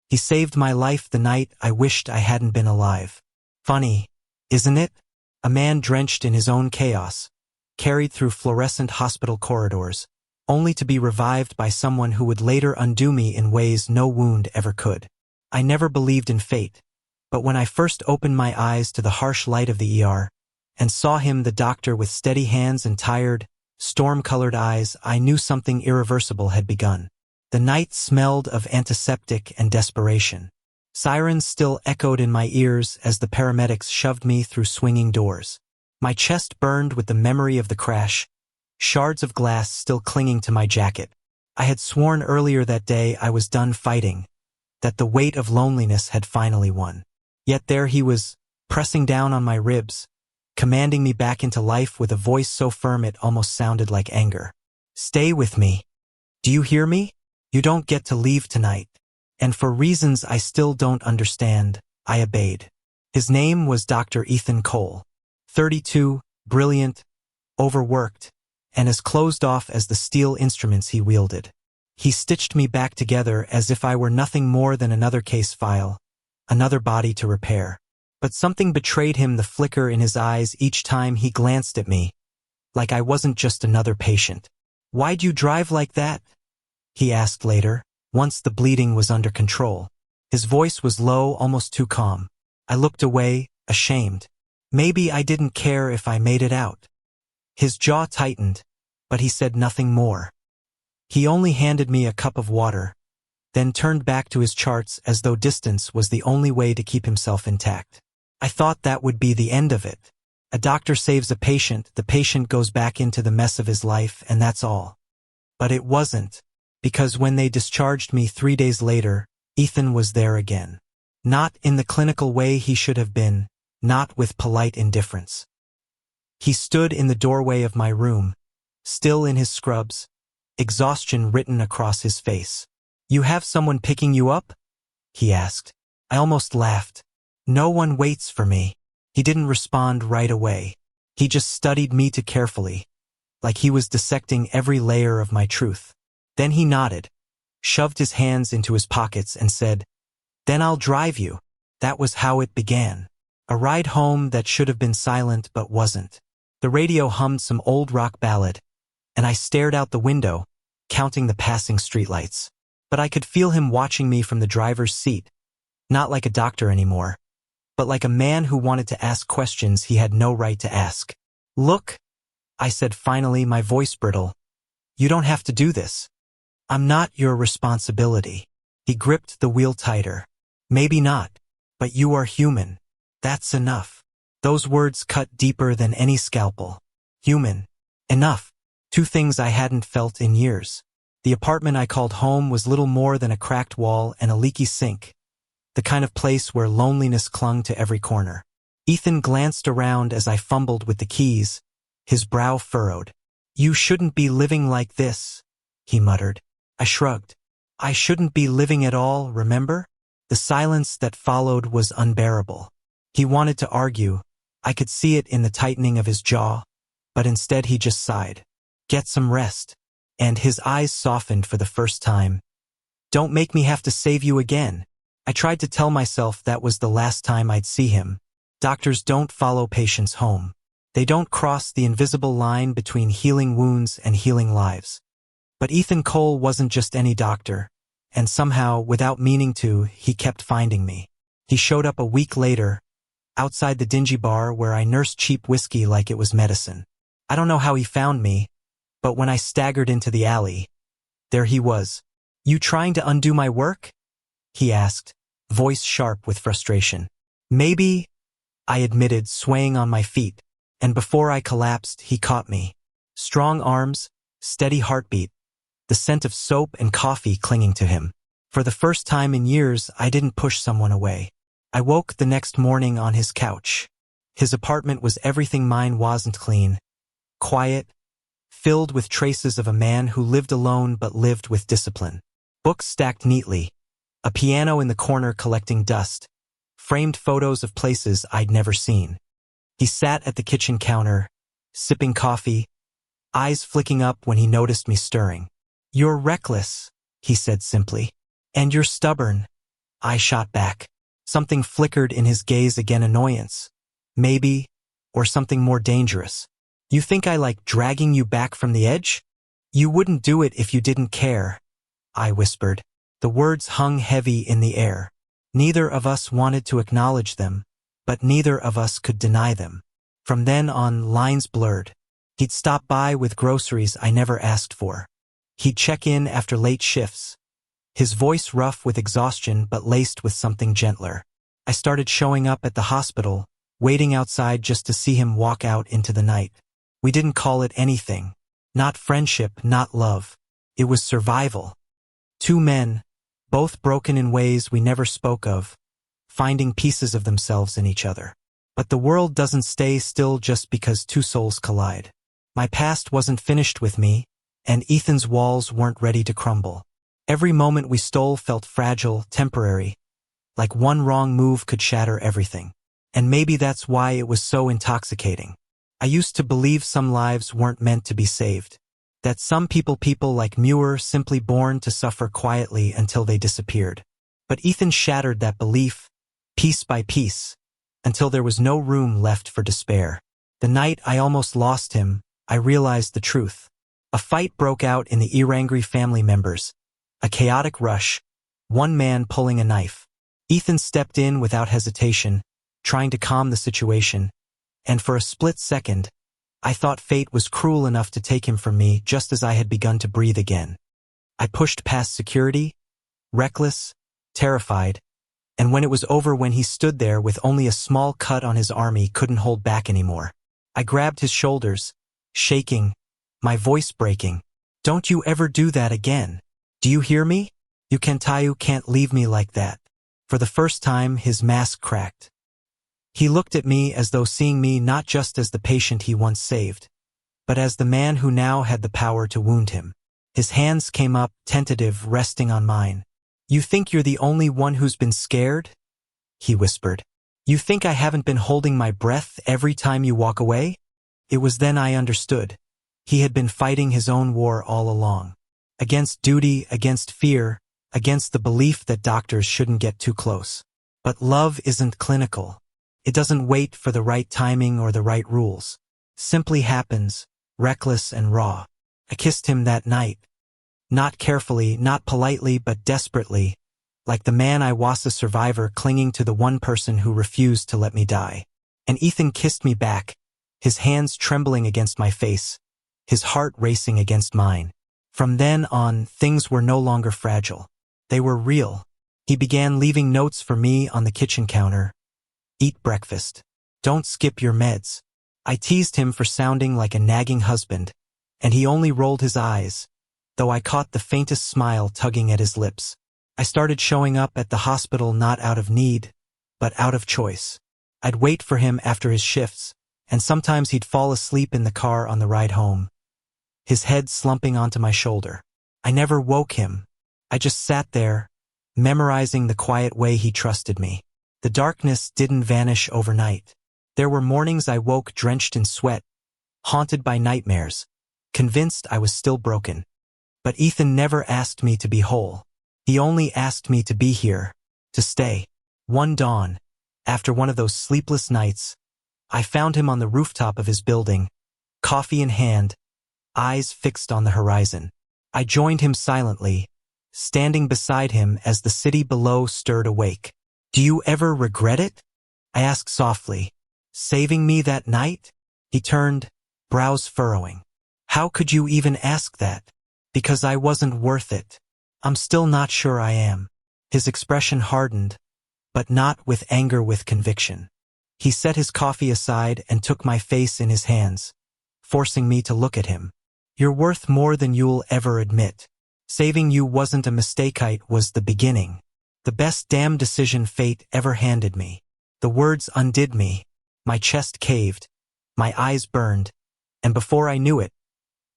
He saved my life the night I wished I hadn't been alive. Funny, isn't it? A man drenched in his own chaos, carried through fluorescent hospital corridors, only to be revived by someone who would later undo me in ways no wound ever could. I never believed in fate, but when I first opened my eyes to the harsh light of the ER, and saw him, the doctor, with steady hands and tired, storm-colored eyes, I knew something irreversible had begun. The night smelled of antiseptic and desperation. Sirens still echoed in my ears as the paramedics shoved me through swinging doors. My chest burned with the memory of the crash, shards of glass still clinging to my jacket. I had sworn earlier that day I was done fighting, that the weight of loneliness had finally won. Yet there he was, pressing down on my ribs, commanding me back into life with a voice so firm it almost sounded like anger. "Stay with me. Do you hear me? You don't get to leave tonight." And for reasons I still don't understand, I obeyed. His name was Dr. Ethan Cole. 32, brilliant, overworked, and as closed off as the steel instruments he wielded. He stitched me back together as if I were nothing more than another case file, another body to repair. But something betrayed him, the flicker in his eyes each time he glanced at me, like I wasn't just another patient. "Why'd you drive like that?" he asked later, once the bleeding was under control. His voice was low, almost too calm. I looked away, ashamed. Maybe I didn't care if I made it out. His jaw tightened, but he said nothing more. He only handed me a cup of water, then turned back to his charts as though distance was the only way to keep himself intact. I thought that would be the end of it. A doctor saves a patient, the patient goes back into the mess of his life, and that's all. But it wasn't, because when they discharged me 3 days later, Ethan was there again. Not in the clinical way he should have been, not with polite indifference. He stood in the doorway of my room, still in his scrubs, exhaustion written across his face. "You have someone picking you up?" he asked. I almost laughed. "No one waits for me." He didn't respond right away. He just studied me too carefully, like he was dissecting every layer of my truth. Then he nodded, shoved his hands into his pockets and said, "Then I'll drive you." That was how it began. A ride home that should have been silent but wasn't. The radio hummed some old rock ballad, and I stared out the window, counting the passing streetlights. But I could feel him watching me from the driver's seat, not like a doctor anymore, but like a man who wanted to ask questions he had no right to ask. "Look," I said finally, my voice brittle, "you don't have to do this. I'm not your responsibility." He gripped the wheel tighter. "Maybe not, but you are human. That's enough." Those words cut deeper than any scalpel. Human. Enough. Two things I hadn't felt in years. The apartment I called home was little more than a cracked wall and a leaky sink, the kind of place where loneliness clung to every corner. Ethan glanced around as I fumbled with the keys, his brow furrowed. "You shouldn't be living like this," he muttered. I shrugged. I shouldn't be living at all, remember? The silence that followed was unbearable. He wanted to argue. I could see it in the tightening of his jaw, but instead he just sighed. "Get some rest." And his eyes softened for the first time. "Don't make me have to save you again." I tried to tell myself that was the last time I'd see him. Doctors don't follow patients home. They don't cross the invisible line between healing wounds and healing lives. But Ethan Cole wasn't just any doctor, and somehow, without meaning to, he kept finding me. He showed up a week later, outside the dingy bar where I nursed cheap whiskey like it was medicine. I don't know how he found me, but when I staggered into the alley, there he was. "You trying to undo my work?" he asked, voice sharp with frustration. "Maybe," I admitted, swaying on my feet, and before I collapsed, he caught me. Strong arms, steady heartbeat, the scent of soap and coffee clinging to him. For the first time in years, I didn't push someone away. I woke the next morning on his couch. His apartment was everything mine wasn't: clean, quiet, filled with traces of a man who lived alone but lived with discipline. Books stacked neatly, a piano in the corner collecting dust, framed photos of places I'd never seen. He sat at the kitchen counter, sipping coffee, eyes flicking up when he noticed me stirring. "You're reckless," he said simply. "And you're stubborn." I shot back. Something flickered in his gaze again, annoyance. Maybe, or something more dangerous. You think I like dragging you back from the edge? You wouldn't do it if you didn't care, I whispered. The words hung heavy in the air. Neither of us wanted to acknowledge them, but neither of us could deny them. From then on, lines blurred. He'd stop by with groceries I never asked for. He'd check in after late shifts, his voice rough with exhaustion but laced with something gentler. I started showing up at the hospital, waiting outside just to see him walk out into the night. We didn't call it anything. Not friendship, not love. It was survival. Two men, both broken in ways we never spoke of, finding pieces of themselves in each other. But the world doesn't stay still just because two souls collide. My past wasn't finished with me, and Ethan's walls weren't ready to crumble. Every moment we stole felt fragile, temporary, like one wrong move could shatter everything. And maybe that's why it was so intoxicating. I used to believe some lives weren't meant to be saved. That some people like me were simply born to suffer quietly until they disappeared. But Ethan shattered that belief, piece by piece, until there was no room left for despair. The night I almost lost him, I realized the truth. A fight broke out in the angry family members. A chaotic rush, one man pulling a knife. Ethan stepped in without hesitation, trying to calm the situation, and for a split second, I thought fate was cruel enough to take him from me just as I had begun to breathe again. I pushed past security, reckless, terrified, and when it was over, when he stood there with only a small cut on his arm, he couldn't hold back anymore. I grabbed his shoulders, shaking, my voice breaking. Don't you ever do that again. Do you hear me? You can't leave me like that. For the first time, his mask cracked. He looked at me as though seeing me not just as the patient he once saved, but as the man who now had the power to wound him. His hands came up, tentative, resting on mine. You think you're the only one who's been scared? He whispered. You think I haven't been holding my breath every time you walk away? It was then I understood. He had been fighting his own war all along. Against duty, against fear, against the belief that doctors shouldn't get too close. But love isn't clinical. It doesn't wait for the right timing or the right rules. Simply happens, reckless and raw. I kissed him that night. Not carefully, not politely, but desperately, like the man I was, a survivor clinging to the one person who refused to let me die. And Ethan kissed me back, his hands trembling against my face, his heart racing against mine. From then on, things were no longer fragile. They were real. He began leaving notes for me on the kitchen counter. Eat breakfast. Don't skip your meds. I teased him for sounding like a nagging husband, and he only rolled his eyes, though I caught the faintest smile tugging at his lips. I started showing up at the hospital not out of need, but out of choice. I'd wait for him after his shifts, and sometimes he'd fall asleep in the car on the ride home, his head slumping onto my shoulder. I never woke him. I just sat there, memorizing the quiet way he trusted me. The darkness didn't vanish overnight. There were mornings I woke drenched in sweat, haunted by nightmares, convinced I was still broken. But Ethan never asked me to be whole. He only asked me to be here, to stay. One dawn, after one of those sleepless nights, I found him on the rooftop of his building, coffee in hand, eyes fixed on the horizon. I joined him silently, standing beside him as the city below stirred awake. Do you ever regret it? I asked softly. Saving me that night? He turned, brows furrowing. How could you even ask that? Because I wasn't worth it. I'm still not sure I am. His expression hardened, but not with anger, with conviction. He set his coffee aside and took my face in his hands, forcing me to look at him. You're worth more than you'll ever admit. Saving you wasn't a mistake, it was the beginning. The best damn decision fate ever handed me. The words undid me. My chest caved, my eyes burned, and before I knew it,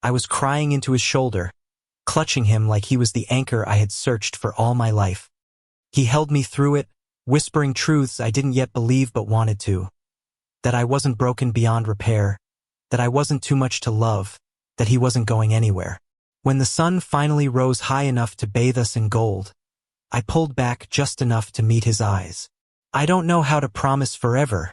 I was crying into his shoulder, clutching him like he was the anchor I had searched for all my life. He held me through it, whispering truths I didn't yet believe but wanted to. That I wasn't broken beyond repair, that I wasn't too much to love, that he wasn't going anywhere. When the sun finally rose high enough to bathe us in gold, I pulled back just enough to meet his eyes. I don't know how to promise forever,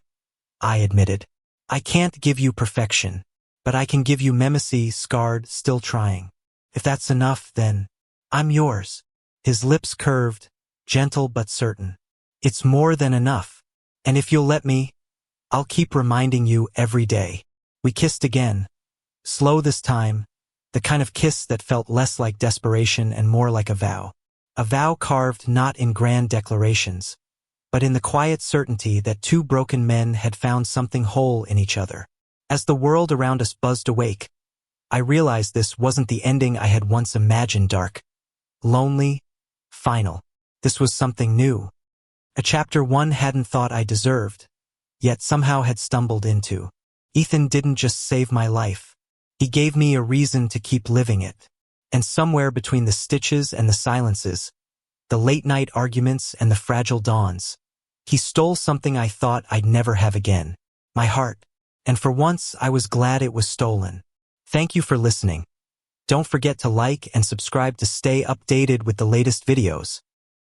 I admitted. I can't give you perfection, but I can give you memacy, scarred, still trying. If that's enough, then I'm yours. His lips curved, gentle but certain. It's more than enough. And if you'll let me, I'll keep reminding you every day. We kissed again. Slow this time, the kind of kiss that felt less like desperation and more like a vow. A vow carved not in grand declarations, but in the quiet certainty that two broken men had found something whole in each other. As the world around us buzzed awake, I realized this wasn't the ending I had once imagined, dark, lonely, final. This was something new. A chapter one hadn't thought I deserved, yet somehow had stumbled into. Ethan didn't just save my life. He gave me a reason to keep living it. And somewhere between the stitches and the silences, the late-night arguments and the fragile dawns, he stole something I thought I'd never have again. My heart. And for once, I was glad it was stolen. Thank you for listening. Don't forget to like and subscribe to stay updated with the latest videos.